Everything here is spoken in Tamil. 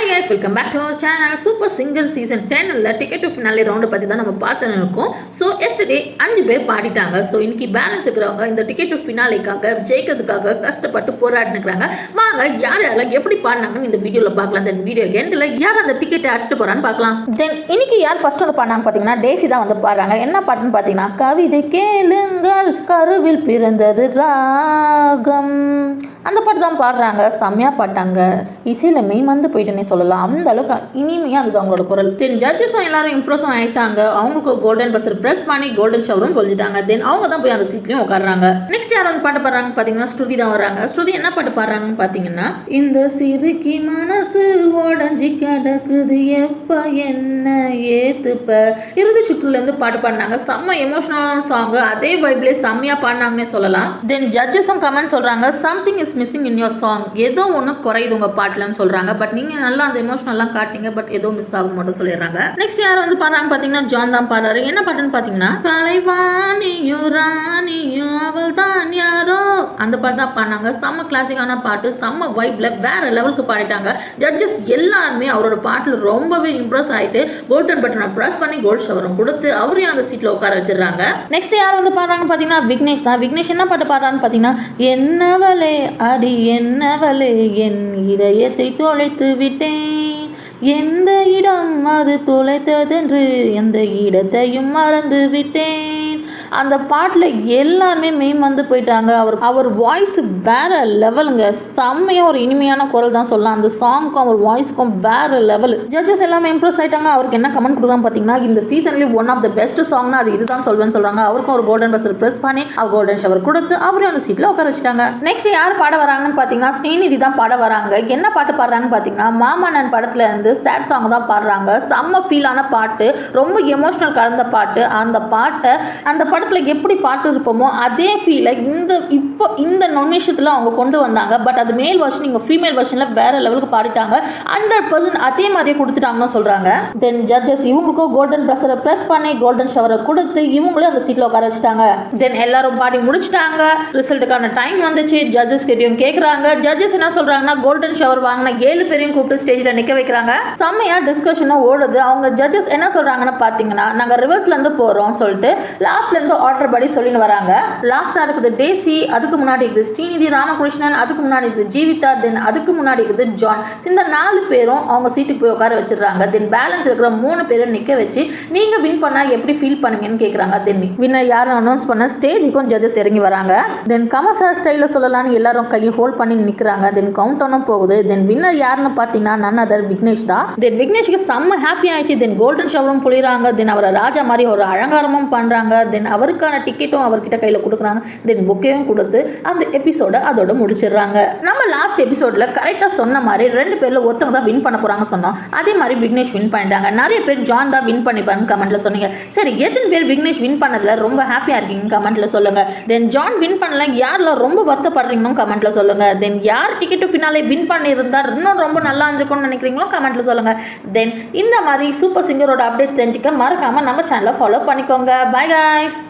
Hi guys, welcome back to our channel. Super Singer Season 10 ticket to finale round பத்தி தான் நம்ம பார்த்துன்னு இருக்கோம். ஸோ எஸ்டர்டே 5 பேர் பாடிட்டாங்க. ஸோ இன்னைக்கு பேலன்ஸ் இருக்கிறவங்க இந்த டிக்கெட் டு ஃபினாலேக்காக ஜெயிக்கிறதுக்காக கஷ்டப்பட்டு போராடினுக்கிறாங்க. வாங்க யார் யாரெல்லாம் எப்படி பாடினாங்கன்னு இந்த வீடியோவில் பார்க்கலாம். இந்த வீடியோ எண்டில் யார் அந்த டிக்கெட்டை அடிச்சுட்டு போகிறான்னு பார்க்கலாம். தென் இன்னைக்கு யார் ஃபர்ஸ்ட் வந்து பாடினாங்க பார்த்தீங்கன்னா டேசி தான் வந்து பாடுறாங்க. என்ன பாட்டுன்னு பார்த்தீங்கன்னா கவிதை கேளுங்கள் கருவில் பிறந்தது ராகம் அந்த பாட்டு தான் பாடுறாங்க. செம்மையாக பாட்டாங்க. இசையில் மெய் வந்து போயிட்டுன்னே சொல்லலாம். அந்த அளவுக்கு இனிமையாக இருந்தது அவங்களோட குரல். தென் ஜட்ஜஸும் எல்லாரும் இம்ப்ரெஸும் ஆகிட்டாங்க. அவங்களுக்கு கோல்டன் பஸ்ஸர் ப்ரெஸ் பண்ணி கோல்டன் ஷவரும் பொழிஞ்சிட்டாங்க. தென் அவங்க தான் போய் அந்த சீட்லையும் உட்காடுறாங்க. நெக்ஸ்ட் யார் வந்து பாட்டு பாடுறாங்க பார்த்தீங்கன்னா ஸ்ருதி தான் வர்றாங்க. ஸ்ருதி என்ன பாட்டு பாடுறாங்கன்னு பார்த்தீங்கன்னா இந்த சிறுக்கி மனசு உடஞ்சி கிடக்குது எப்போ என்ன ஏத்துப்ப இறுதி சுற்றுலேருந்து பாட்டு பாடினாங்க. செம்ம எமோஷனலான சாங். அதே வைப்லேயே செம்மையாக பாடினாங்கன்னே சொல்லலாம். தென் ஜட்ஜஸும் கமெண்ட் சொல்கிறாங்க something is missing in your song. ஏதோ ஒன்று குறையுது உங்கள் பாட்டில்னு சொல்கிறாங்க. பட் நீங்கள் நல்லா அந்த எமோஷனல்லாம் காட்டிங்க. பட் ஏதோ மிஸ் ஆகும் மட்டும் சொல்லிடுறாங்க. நெக்ஸ்ட் யார் வந்து பாடுறாங்க பார்த்தீங்கன்னா ஜான் தான் பாடுறாரு. என்ன பாட்டுன்னு பார்த்தீங்கன்னா கலைவாணியோ ராணியோ அவள் தான் யாரோ அந்த பாட்டு தான் பாடினாங்க. செம்ம கிளாசிக்கான பாட்டு. செம்ம வைப்ல வேற லெவலுக்கு பாடிட்டாங்க. ஜட்ஜஸ் எல்லாருமே அவரோட பாட்டில் ரொம்பவே இம்ப்ரெஸ் ஆகிட்டு கோல்டன் பட்டனை ப்ரெஸ் பண்ணி கோல்ட் ஷவரும் கொடுத்து அவரையும் அந்த சீட்டில் உட்கார வச்சிடறாங்க. நெக்ஸ்ட் யார் வந்து பாடுறாங்கன்னு பார்த்தீங்கன்னா விக்னேஷ் தான். விக்னேஷ் என்ன பாட்டு பாடுறான்னு பார்த்தீங்கன்னா என்னவளே அடி என்னவளே என் இதயத்தை தொலைத்து விட்டேன் எந்த இடம் அது தொலைத்ததென்று எந்த இடத்தையும் மறந்து விட்டேன். அந்த பாட்டில் எல்லாருமே மெயின் வந்து போயிட்டாங்க. அவர் வாய்ஸ் வேற லெவலுங்க. செம்மையாக ஒரு இனிமையான குரல் தான் சொல்லலாம். அந்த சாங்க்கும் அவர் வாய்ஸ்க்கும் வேற லெவல். ஜட்ஜஸ் எல்லாமே இம்ப்ரெஸ் ஆகிட்டாங்க. அவருக்கு என்ன கமெண்ட் கொடுக்குறாங்க பார்த்தீங்கன்னா இந்த சீசன்லேயே ஒன் ஆஃப் த பெஸ்ட் சாங்னா அது இதுதான் சொல்வேன்னு சொல்கிறாங்க. அவருக்கும் ஒரு கோல்டன் பஸ்ஸர் ப்ரெஸ் பண்ணி அவர் கோல்டன் ஷவர் கொடுத்து அவரையும் அந்த சீட்டில் உட்கார வச்சுட்டாங்க. நெக்ஸ்ட் யார் பாட வராங்கன்னு பார்த்தீங்கன்னா ஸ்ரீநிதி தான் பாட வராங்க. என்ன பாட்டு பாடுறாங்கன்னு பார்த்தீங்கன்னா மாமன்னன் படத்தில் இருந்து சேட் சாங் தான் பாடுறாங்க. செம்ம ஃபீலான பாட்டு. ரொம்ப எமோஷனல் கலந்த பாட்டு. அந்த பாட்டை அந்த படத்தில் எப்படி பாட்டு இருப்போமோ அதே ஃபீலை இந்த நொமினேஷத்தில் அவங்க கொண்டு வந்தாங்க. பட் அது மேல் வெர்ஷன் இங்கே ஃபீமேல் வெர்ஷனில் வேற லெவலுக்கு பாடிட்டாங்க. 100% அதே மாதிரியே கொடுத்துட்டாங்கன்னு சொல்கிறாங்க. தென் ஜட்ஜஸ் இவங்களுக்கும் கோல்டன் ப்ரெஸ்ஸரை ப்ரெஸ் பண்ணி கோல்டன் ஷவரை கொடுத்து இவங்களே அந்த சீட்டில் உட்கார வச்சுட்டாங்க. தென் எல்லாரும் பாடி முடிச்சுட்டாங்க. ரிசல்ட்டுக்கான டைம் வந்துச்சு. ஜட்ஜஸ் கிட்டையும் கேட்குறாங்க. ஜட்ஜஸ் என்ன சொல்கிறாங்கன்னா கோல்டன் ஷவர் வாங்கின 7 பேரையும் கூப்பிட்டு ஸ்டேஜில் நிற்க வைக்கிறாங்க. செம்மையாக டிஸ்கஷனும் ஓடுது. அவங்க ஜட்ஜஸ் என்ன சொல்கிறாங்கன்னு பார்த்தீங்கன்னா நாங்கள் ரிவர்ஸ்லேருந்து போகிறோம்னு சொல்லிட்டு லாஸ்ட்லேருந்து ஆர்டர் படி சொல்லின்னு வராங்க. லாஸ்ட்டாக இருக்குது டேசி, அதுக்கு முன்னாடி இருக்குது ஸ்ரீநிதி ராமகிருஷ்ணன், அதுக்கு முன்னாடி இருக்குது ஜீவிதா, தென் அதுக்கு முன்னாடி இருக்குது ஜான். இந்த 4 பேரும் அவங்க சீட்டுக்கு போய் உட்கார வச்சிடறாங்க. தென் பேலன்ஸ் இருக்கிற 3 பேரும் நிற்க வச்சு நீங்கள் வின் பண்ணால் எப்படி ஃபீல் பண்ணுவீங்கன்னு கேட்குறாங்க. தென் வின்னர் யாரும் அனௌன்ஸ் பண்ண ஸ்டேஜுக்கும் ஜட்ஜஸ் இறங்கி வராங்க. தென் கமர்ஷியல் ஸ்டைலில் சொல்லலான்னு எல்லாரும் கையை ஹோல்ட் பண்ணி நிற்கிறாங்க. தென் கவுண்ட் டவுனும் போகுது. தென் வின்னர் யாருன்னு பார்த்தீங்கன்னா நன் அதர் விக்னேஷ் தான். தென் விக்னேஷ்க்கு செம்ம ஹாப்பி ஆயிடுச்சு. தென் கோல்டன் ஷவரும் பொழிறாங்க. தென் அவரை ராஜா மாதிரி ஒரு அலங்காரமும் பண்ணுறாங்க. தென் அவருக்கான டிக்கெட்டும் அவர்கிட்ட கையில் கொடுக்குறாங்க. தென் புக்கையும் கொடுத்து அந்த எபிசோட அதோட முடிச்சிடுறாங்க. நம்ம லாஸ்ட் எபிசோடில் கரெக்டாக சொன்ன மாதிரி 2 பேரில் ஒருத்தவங்க தான் வின் பண்ண போகிறாங்க சொன்னோம். அதே மாதிரி விக்னேஷ் வின் பண்ணிட்டாங்க. நிறைய பேர் ஜான் தான் வின் பண்ணிப்பாருன்னு கமெண்ட்ல சொன்னீங்க. சரி எத்தனை பேர் விக்னேஷ் வின் பண்ணதில் ரொம்ப ஹாப்பியாக இருக்கீங்க கமெண்ட்ல சொல்லுங்க. தென் ஜான் வின் பண்ணல யாரில் ரொம்ப வருத்தப்படுறீங்கன்னு கமெண்ட்ல சொல்லுங்க. தென் யார் டிக்கெட் ஃபினாலே வின் பண்ணியிருந்தா இன்னும் ரொம்ப நல்லா இருந்திருக்கும்னு நினைக்கிறீங்களோ கமெண்ட்ல சொல்லுங்க. தென் இந்த மாதிரி சூப்பர் சிங்கரோட அப்டேட்ஸ் தெரிஞ்சுக்க மறக்காம நம்ம சேனலை ஃபாலோ பண்ணிக்கோங்க. Bye guys.